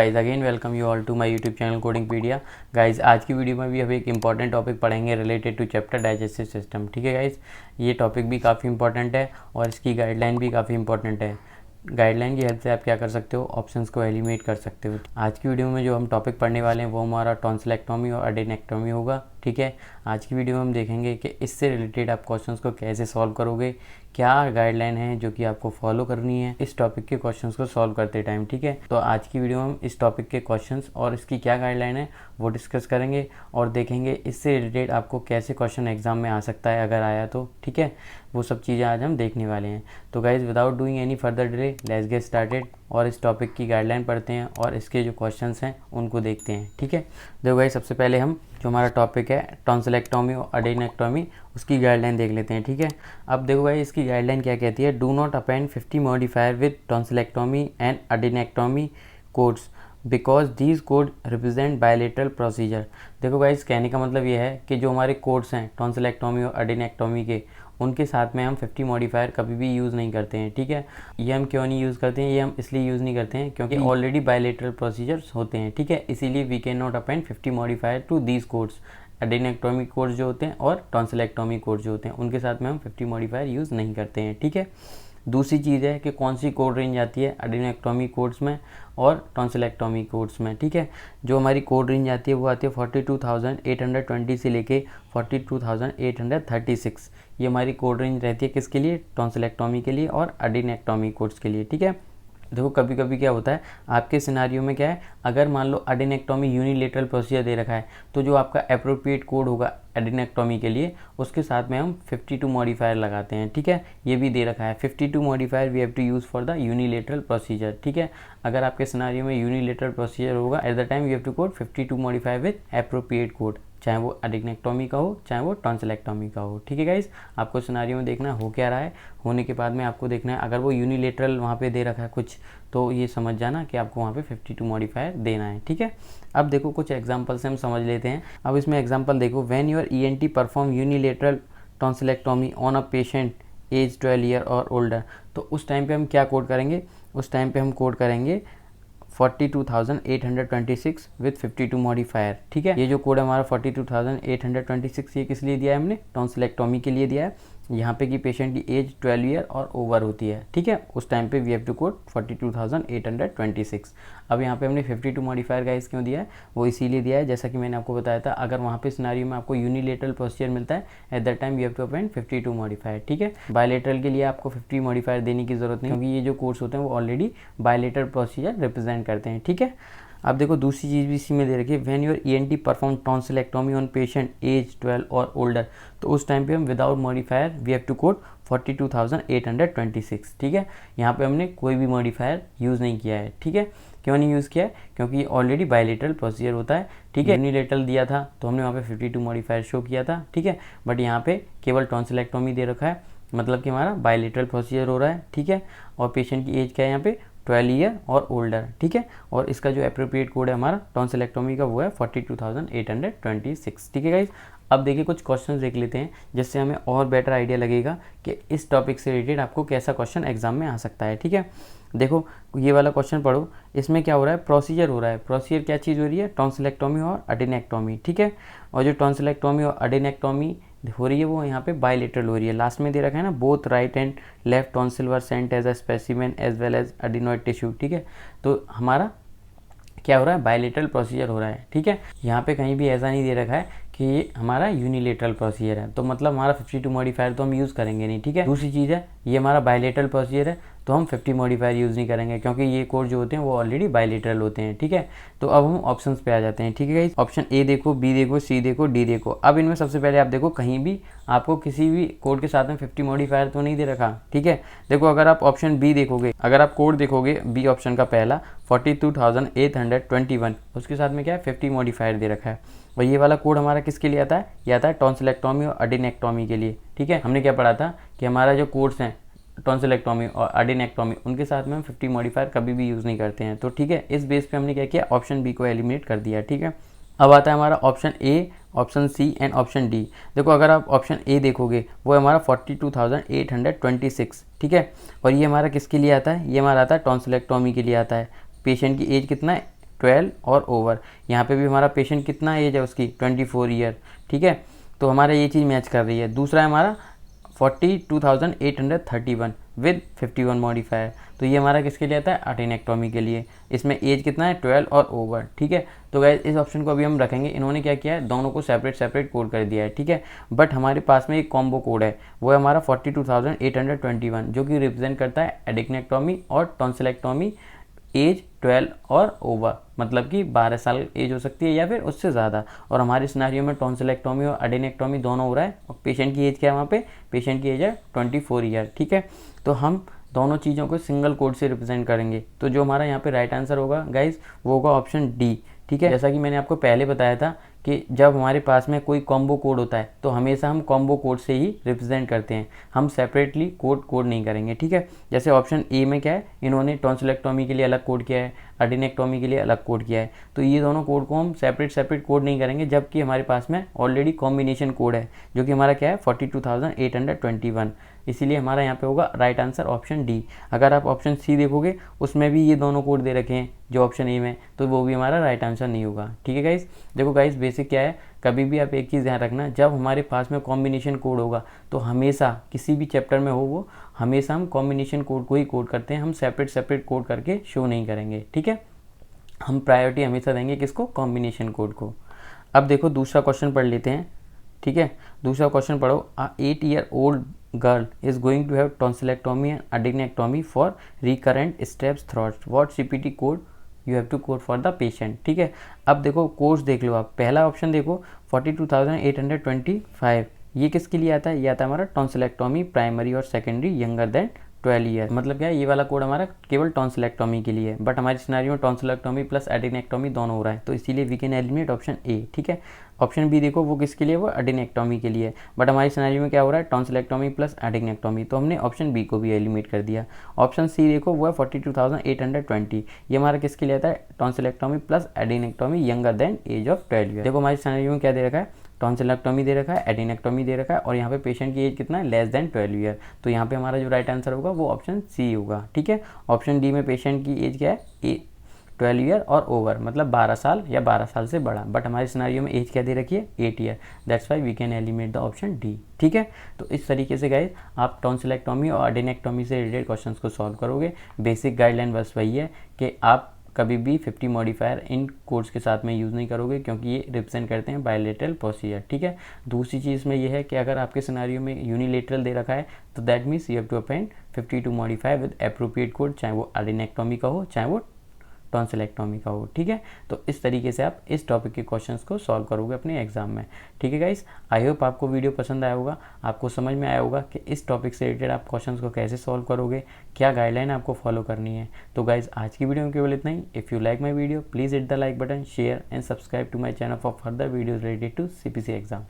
Guys again welcome you all to my YouTube channel Codingpedia. Guys आज की video में भी हम एक इंपॉर्टेंट टॉपिक पढ़ेंगे related to chapter digestive system. ठीक है गाइज, ये टॉपिक भी काफ़ी इंपॉर्टेंट है और इसकी गाइडलाइन भी काफ़ी इंपॉर्टेंट है। गाइडलाइन की हेल्प से आप क्या कर सकते हो, ऑप्शंस को एलिमिनेट कर सकते हो। आज की वीडियो में जो हम टॉपिक पढ़ने वाले हैं वो हमारा टॉन्सिलेक्टोमी और अडेनेक्टोमी होगा। ठीक है, आज की वीडियो में हम देखेंगे कि इससे रिलेटेड आप क्वेश्चंस को कैसे सॉल्व करोगे, क्या गाइडलाइन है जो कि आपको फॉलो करनी है इस टॉपिक के क्वेश्चंस को सॉल्व करते टाइम। ठीक है, तो आज की वीडियो में हम इस टॉपिक के क्वेश्चंस और इसकी क्या गाइडलाइन है वो डिस्कस करेंगे और देखेंगे इससे रिलेटेड आपको कैसे क्वेश्चन एग्जाम में आ सकता है अगर आया तो। ठीक है, वो सब चीज़ें आज हम देखने वाले हैं। तो guys without doing any further delay let's get started और इस टॉपिक की गाइडलाइन पढ़ते हैं और इसके जो क्वेश्चंस हैं उनको देखते हैं। ठीक है, देखो गाइज सबसे पहले हम जो हमारा टॉपिक है टॉन्सिलेक्टोमी और अडेनेक्टोमी उसकी गाइडलाइन देख लेते हैं। ठीक है, अब देखो भाई इसकी गाइडलाइन क्या कहती है। Do not append 50 modifier with tonsillectomy and adenectomy codes because these code represent bilateral procedure. देखो भाई इस कहने का मतलब ये है कि जो हमारे कोड्स हैं टॉन्सिलेक्टोमी और अडेनेक्टोमी के, उनके साथ में हम 50 मॉडिफायर कभी भी यूज़ नहीं करते हैं। ठीक है, ये हम क्यों नहीं यूज़ करते हैं, ये हम इसलिए यूज़ नहीं करते हैं क्योंकि ऑलरेडी बायलेटरल प्रोसीजर्स होते हैं। ठीक है, इसीलिए we can not append 50 modifier to these codes. Adenectomy codes जो होते हैं और टॉन्सिलेक्टोमी कोड्स जो होते हैं उनके साथ में हम 50 मॉडिफायर यूज़ नहीं करते हैं। ठीक है, दूसरी चीज़ है कि कौन सी कोड रेंज आती है अडेनेक्टोमी कोड्स में और टॉन्सिलेक्टोमी कोड्स में। ठीक है, जो हमारी कोड रेंज आती है वो आती है 42,820 से लेके 42,836। ये हमारी कोड रेंज रहती है किसके लिए, टॉन्सिलेक्टोमी के लिए और अडेनेक्टोमी कोड्स के लिए। ठीक है, देखो कभी कभी क्या होता है आपके सिनारियो में क्या है, अगर मान लो अडेनेक्टोमी यूनिलेटरल प्रोसीजर दे रखा है तो जो आपका एप्रोप्रिएट कोड होगा अडेनेक्टोमी के लिए उसके साथ में हम 52 मॉडिफायर लगाते हैं। ठीक है, ये भी दे रखा है 52 modifier we have to use for the unilateral procedure. ठीक है, अगर आपके सिनारियो में यूनिलेटरल प्रोसीजर होगा at the time you have to code 52 modifier with appropriate code, चाहे वो अडेनेक्टोमी का हो चाहे वो टॉन्सिलेक्टोमी का हो। ठीक है गाइस, आपको सिनारियो में देखना हो क्या रहा है, होने के बाद में आपको देखना है अगर वो यूनिलेटरल वहाँ पे दे रखा है कुछ तो ये समझ जाना कि आपको वहाँ पे 52 मॉडिफायर देना है। ठीक है, अब देखो कुछ एग्जांपल से हम समझ लेते हैं। अब इसमें एग्जांपल देखो, when your ENT perform unilateral tonsillectomy on a patient age 12 year और ओल्डर, तो उस टाइम पे हम क्या कोड करेंगे, उस टाइम पे हम कोड करेंगे 42,826 विथ 52 मॉडिफायर। ठीक है, ये जो कोड है हमारा 42,826 ये किस लिए दिया है हमने, टॉन्सिलेक्टोमी के लिए दिया है। यहाँ पे कि पेशेंट की एज 12 ईयर और ओवर होती है। ठीक है, उस टाइम पे वी हैव टू कोड 42,826। अब यहाँ पे हमने 52 मॉडिफायर गाइस क्यों दिया है, वो इसीलिए दिया है जैसा कि मैंने आपको बताया था, अगर वहाँ पे सिनारियो में आपको यूनिलेटरल प्रोसीजर मिलता है at that time you have to append 52 modifier. ठीक है, बायलेटरल के लिए आपको 50 मॉडिफायर देने की जरूरत नहीं क्योंकि ये जो कोर्स होते हैं वो ऑलरेडी बायलेटरल प्रोसीजर रिप्रेजेंट करते हैं। ठीक है, अब देखो दूसरी चीज़ भी इसी में दे रखी है, when your ENT perform tonsillectomy on patient age 12 और ओल्डर, तो उस टाइम पे हम without modifier we have to code 42,826। ठीक है, यहाँ पे हमने कोई भी मॉडिफायर यूज़ नहीं किया है। ठीक है, क्यों नहीं यूज़ किया है, क्योंकि ऑलरेडी बायलेटरल प्रोसीजर होता है। ठीक है, यूनिलेटरल दिया था तो हमने वहाँ पे 52 मॉडिफायर शो किया था। ठीक है, बट यहाँ पे केवल टॉन्सिलेक्टोमी दे रखा है, मतलब कि हमारा बायलेटरल प्रोसीजर हो रहा है। ठीक है, और पेशेंट की एज क्या है यहाँ पे 12 ईयर और ओल्डर। ठीक है, और इसका जो एप्रोप्रिएट कोड है हमारा टॉन्सिलेक्टोमी का वो है 42,826। ठीक है गाइज, अब देखिए कुछ क्वेश्चंस देख लेते हैं जिससे हमें और बेटर आइडिया लगेगा कि इस टॉपिक से रिलेटेड आपको कैसा क्वेश्चन एग्जाम में आ सकता है। ठीक है, देखो ये वाला क्वेश्चन पढ़ो, इसमें क्या हो रहा है, प्रोसीजर हो रहा है। प्रोसीजर क्या चीज़ हो रही है, टॉन्सिलेक्टोमी और अडेनेक्टोमी। ठीक है, और जो टॉन्सिलेक्टोमी और अडेनेक्टोमी हो रही है वो यहाँ पे बायलेटरल हो रही है। लास्ट में दे रखा है ना, both right and left tonsil were sent as a specimen as well as adenoid tissue. ठीक है, तो हमारा क्या हो रहा है, बायलेटरल प्रोसीजर हो रहा है। ठीक है, यहाँ पे कहीं भी ऐसा नहीं दे रखा है कि ये हमारा यूनिलेटरल प्रोसीजर है, तो मतलब हमारा 52 मॉडिफायर तो हम यूज़ करेंगे नहीं। ठीक है, दूसरी चीज़ है ये हमारा बायलेटरल प्रोसीजर है तो हम 50 मॉडिफायर यूज़ नहीं करेंगे क्योंकि ये कोड जो होते हैं वो ऑलरेडी बायलेटरल होते हैं। ठीक है, तो अब हम ऑप्शंस पे आ जाते हैं। ठीक है गाइस, ऑप्शन ए देखो, बी देखो, सी देखो, डी देखो। अब इनमें सबसे पहले आप देखो कहीं भी आपको किसी भी कोड के साथ में 50 मॉडिफायर तो नहीं दे रखा। ठीक है, देखो अगर आप ऑप्शन बी देखोगे, अगर आप कोड देखोगे बी ऑप्शन का पहला 42,821 उसके साथ में क्या है 50 मॉडिफायर दे रखा है। और ये वाला कोड हमारा किसके लिए आता है, ये आता है टॉन्सिलेक्टोमी और अडेनेक्टोमी के लिए। ठीक है, हमने क्या पढ़ा था कि हमारा जो कोड्स हैं टॉन्सिलेक्टोमी और अडेनेक्टोमी उनके साथ में हम 50 मॉडिफायर कभी भी यूज़ नहीं करते हैं। तो ठीक है, इस बेस पे हमने क्या किया, ऑप्शन बी को एलिमिनेट कर दिया। ठीक है, अब आता है हमारा option A, option C and option D. देखो अगर आप ऑप्शन ए देखोगे वो हमारा 42,826। ठीक है, और ये हमारा किसके लिए आता है, ये हमारा आता है टॉन्सिलेक्टोमी के लिए आता है। पेशेंट की एज कितना है 12 और ओवर। यहाँ पे भी हमारा पेशेंट कितना एज है उसकी 24 ईयर, ठीक है। तो हमारा ये चीज़ मैच कर रही है। दूसरा है हमारा 42,831 विद 51 मॉडिफायर। तो ये हमारा किसके लिए आता है, अटेनेक्टोमी के लिए। इसमें एज कितना है 12 और ओवर, ठीक है। तो गाइस इस ऑप्शन को अभी हम रखेंगे। इन्होंने क्या किया है, दोनों को सेपरेट कोड कर दिया है, ठीक है। बट हमारे पास में एक कॉम्बो कोड है, वो है हमारा 42,821 जो कि रिप्रेजेंट करता है एडिनेक्टोमी और टॉन्सिलेक्टोमी एज 12 और ओवर, मतलब कि 12 साल एज हो सकती है या फिर उससे ज़्यादा। और हमारे सिनेरियो में टॉन्सिलेक्टोमी और एडिनेक्टोमी दोनों हो रहा है। और पेशेंट की एज क्या है वहाँ पे, पेशेंट की एज है 24 ईयर, ठीक है। तो हम दोनों चीज़ों को सिंगल कोड से रिप्रेजेंट करेंगे। तो जो हमारा यहाँ पे राइट आंसर होगा गाइज वो होगा ऑप्शन डी, ठीक है। जैसा कि मैंने आपको पहले बताया था कि जब हमारे पास में कोई कॉम्बो कोड होता है तो हमेशा हम कॉम्बो कोड से ही रिप्रेजेंट करते हैं, हम सेपरेटली कोड नहीं करेंगे, ठीक है। जैसे ऑप्शन ए में क्या है, इन्होंने टॉन्सिलेक्टोमी के लिए अलग कोड किया है, एडिनेक्टोमी के लिए अलग कोड किया है। तो ये दोनों कोड को हम सेपरेट कोड नहीं करेंगे, जबकि हमारे पास में ऑलरेडी कॉम्बिनेशन कोड है जो कि हमारा क्या है 42,821। इसीलिए हमारा यहाँ पे होगा राइट आंसर ऑप्शन डी। अगर आप ऑप्शन सी देखोगे उसमें भी ये दोनों कोड दे रखे हैं जो ऑप्शन ए में, तो वो भी हमारा राइट आंसर नहीं होगा, ठीक है गाइस। देखो गाइस बेसिक क्या है, कभी भी आप एक चीज़ ध्यान रखना, जब हमारे पास में कॉम्बिनेशन कोड होगा तो हमेशा किसी भी चैप्टर में हो वो, हमेशा हम कॉम्बिनेशन कोड को ही कोड करते हैं, हम सेपरेट कोड करके शो नहीं करेंगे, ठीक है। हम प्रायोरिटी हमेशा देंगे किसको, कॉम्बिनेशन कोड को। अब देखो दूसरा क्वेश्चन पढ़ लेते हैं, ठीक है। दूसरा क्वेश्चन पढ़ो। 8 year old girl is going to have tonsillectomy and adenectomy for recurrent strep throat. What CPT code you have to code for the patient, ठीक है। अब देखो कोर्स देख लो आप, पहला ऑप्शन देखो 42,825, ये किसके लिए आता है, ये आता है हमारा टॉन्सिलेक्टोमी प्राइमरी और सेकेंडरी यंगर देन 12 ईयर। मतलब क्या है, ये वाला कोड हमारा केवल टॉन्सिलेक्टोमी के लिए है, बट हमारे सिनेरियो में टॉन्सिलेक्टोमी प्लस एडिनेक्टोमी दोनों हो रहा है, तो इसीलिए we can eliminate option A, ठीक है। ऑप्शन बी देखो वो किसके लिए, वो एडिनेक्टोमी के लिए, बट हमारे सिनेरियो में क्या हो रहा है, टॉन्सिलेक्टोमी प्लस एडिनेक्टोमी, तो हमने ऑप्शन बी को भी एलिमिनेट कर दिया। ऑप्शन सी देखो वो है 42,820, ये हमारा किसके लिए आता है, tonsillectomy plus adenectomy younger than age of 12 year. देखो हमारे सिनेरियो में क्या दे रखा है, टॉन्सिलेक्टोमी दे रखा है, एडिनेक्टोमी दे रखा है, और यहाँ पे पेशेंट की एज कितना है, लेस देन 12 ईयर। तो यहाँ पे हमारा जो राइट आंसर होगा वो ऑप्शन सी होगा, ठीक है। ऑप्शन डी में पेशेंट की एज क्या है, 12 ईयर और ओवर, मतलब 12 साल या 12 साल से बड़ा, बट हमारे सिनेरियो में एज क्या दे रखी है, 8 year. That's why we can eliminate the option D, ठीक है। तो इस तरीके से गाइस आप टॉन्सिलेक्टोमी और एडिनेक्टोमी से रिलेटेड क्वेश्चंस को सॉल्व करोगे। बेसिक गाइडलाइन बस वही है कि आप कभी भी 50 मॉडिफायर इन कोड्स के साथ में यूज़ नहीं करोगे, क्योंकि ये रिप्रेजेंट करते हैं बायलेटरल प्रोसीजर, ठीक है। दूसरी चीज़ में ये है कि अगर आपके सिनेरियो में यूनिलेटरल दे रखा है तो that means you have to append 52 modifier with appropriate code, चाहे वो एडिनेक्टोमी का हो चाहे वो टॉन्सिलेक्टोमी का हो, ठीक है। तो इस तरीके से आप इस टॉपिक के क्वेश्चंस को सॉल्व करोगे अपने एग्जाम में, ठीक है गाइस। आई होप आपको वीडियो पसंद आया होगा, आपको समझ में आया होगा कि इस टॉपिक से रिलेटेड आप क्वेश्चंस को कैसे सॉल्व करोगे, क्या गाइडलाइन आपको फॉलो करनी है। तो गाइस आज की वीडियो में केवल इतना ही। If you like my video please hit the like button, share and subscribe to my channel for further videos related to CPC exam.